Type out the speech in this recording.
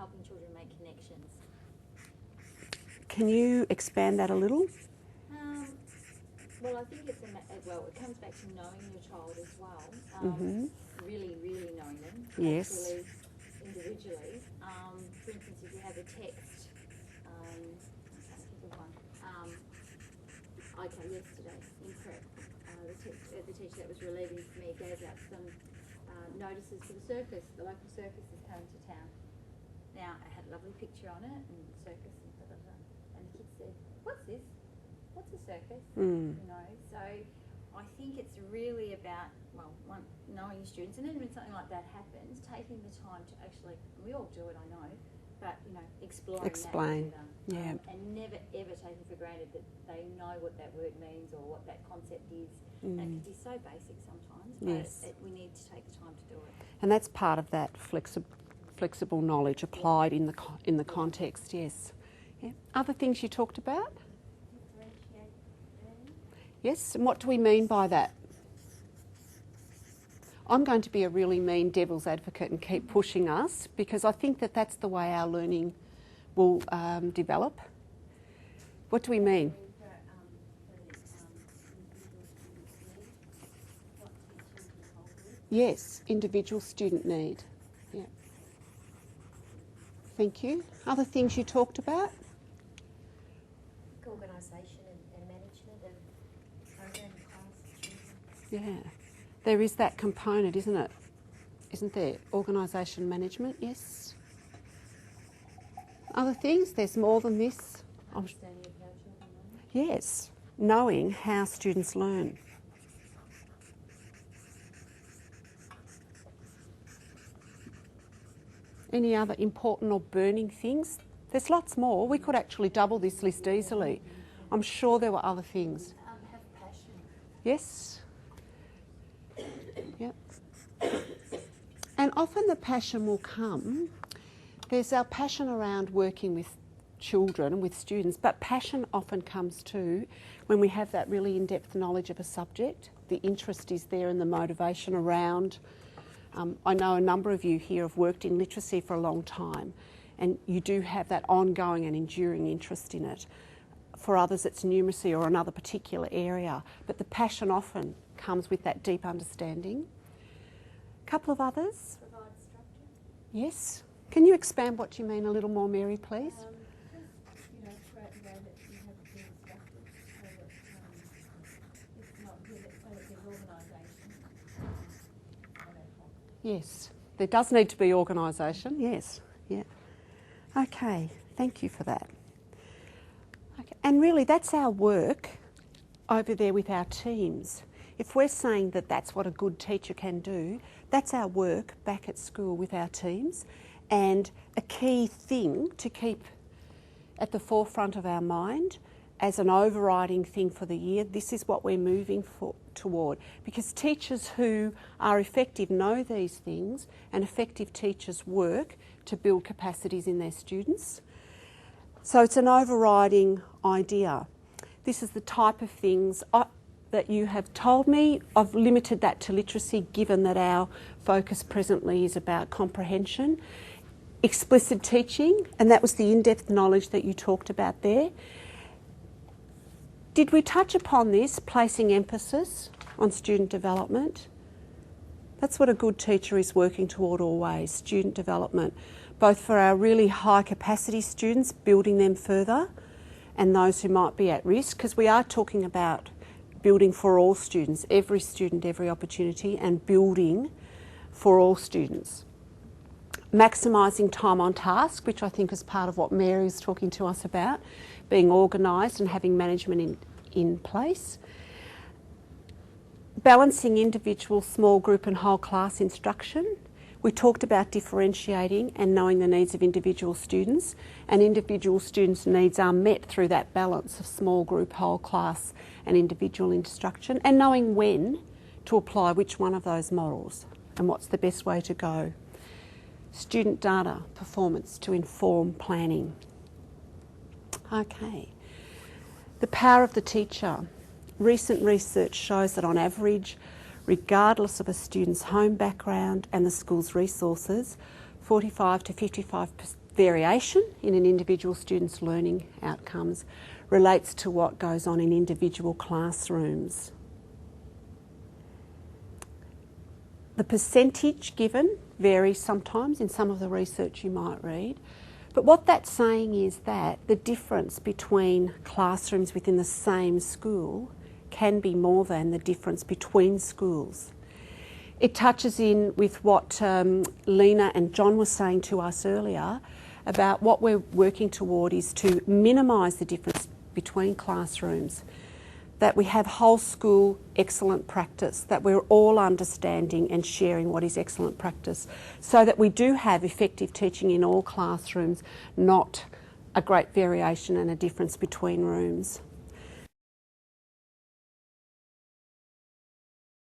helping children make connections. Can you expand that a little? Well, I think it's it comes back to knowing your child as well. Really, really knowing them. Yes. Actually, individually. For instance, if you have a text, I'm trying to think of one. Okay, yesterday in prep, the teacher that was relieving for me gave out some notices for the circus. The local circus is coming to town. Now, I had a lovely picture on it and circus and blah, blah, blah. And the kids said, "What's this? What's a circus?" You know, so I think it's really about, well, one, knowing your students, and then when something like that happens, taking the time to actually, we all do it, I know, but, you know, exploring Explain. that to Yeah. them. And never, ever taking for granted that they know what that word means or what that concept is. And it can be so basic sometimes, but we need to take the time to do it. And that's part of that flexible knowledge applied in the context, yes. Yeah. Other things you talked about? Yes, and what do we mean by that? I'm going to be a really mean devil's advocate and keep pushing us, because I think that that's the way our learning will develop. What do we mean? Yes, individual student need. Yeah. Thank you. Other things you talked about? Organisation and management of program classes. Yeah. There is that component, isn't it? Isn't there? Organisation management, yes. Other things? There's more than this. Understanding of how children learn. Yes. Knowing how students learn. Any other important or burning things? There's lots more. We could actually double this list easily. I'm sure there were other things. Have passion. Yes? Yep. And often the passion will come. There's our passion around working with children and with students, but passion often comes too when we have that really in-depth knowledge of a subject. The interest is there and the motivation around. I know a number of you here have worked in literacy for a long time, and you do have that ongoing and enduring interest in it. For others it's numeracy or another particular area, but the passion often comes with that deep understanding. A couple of others? Provide structure. Yes. Can you expand what you mean a little more, Mary, please? Just, create a way that you have things structured so that it's not good, so that there's organisation. Yes. There does need to be organisation, yes. Yeah. Okay, thank you for that. Okay. And really that's our work over there with our teams. If we're saying that that's what a good teacher can do, that's our work back at school with our teams. And a key thing to keep at the forefront of our mind as an overriding thing for the year, this is what we're moving toward. Because teachers who are effective know these things, and effective teachers work to build capacities in their students. So it's an overriding idea. This is the type of things that you have told me. I've limited that to literacy, given that our focus presently is about comprehension. Explicit teaching, and that was the in-depth knowledge that you talked about there. Did we touch upon this, placing emphasis on student development? That's what a good teacher is working toward always, student development, both for our really high capacity students, building them further, and those who might be at risk, because we are talking about building for all students, every opportunity, and building for all students. Maximising time on task, which I think is part of what Mary was talking to us about, being organised and having management in place. Balancing individual, small group and whole class instruction. We talked about differentiating and knowing the needs of individual students, and individual students' needs are met through that balance of small group, whole class and individual instruction, and knowing when to apply which one of those models and what's the best way to go. Student data performance to inform planning. Okay. The power of the teacher. Recent research shows that on average, regardless of a student's home background and the school's resources, 45 to variation in an individual student's learning outcomes relates to what goes on in individual classrooms. The percentage given varies sometimes in some of the research you might read, but what that's saying is that the difference between classrooms within the same school can be more than the difference between schools. It touches in with what Lena and John were saying to us earlier about what we're working toward is to minimise the difference between classrooms, that we have whole school excellent practice, that we're all understanding and sharing what is excellent practice, so that we do have effective teaching in all classrooms, not a great variation and a difference between rooms.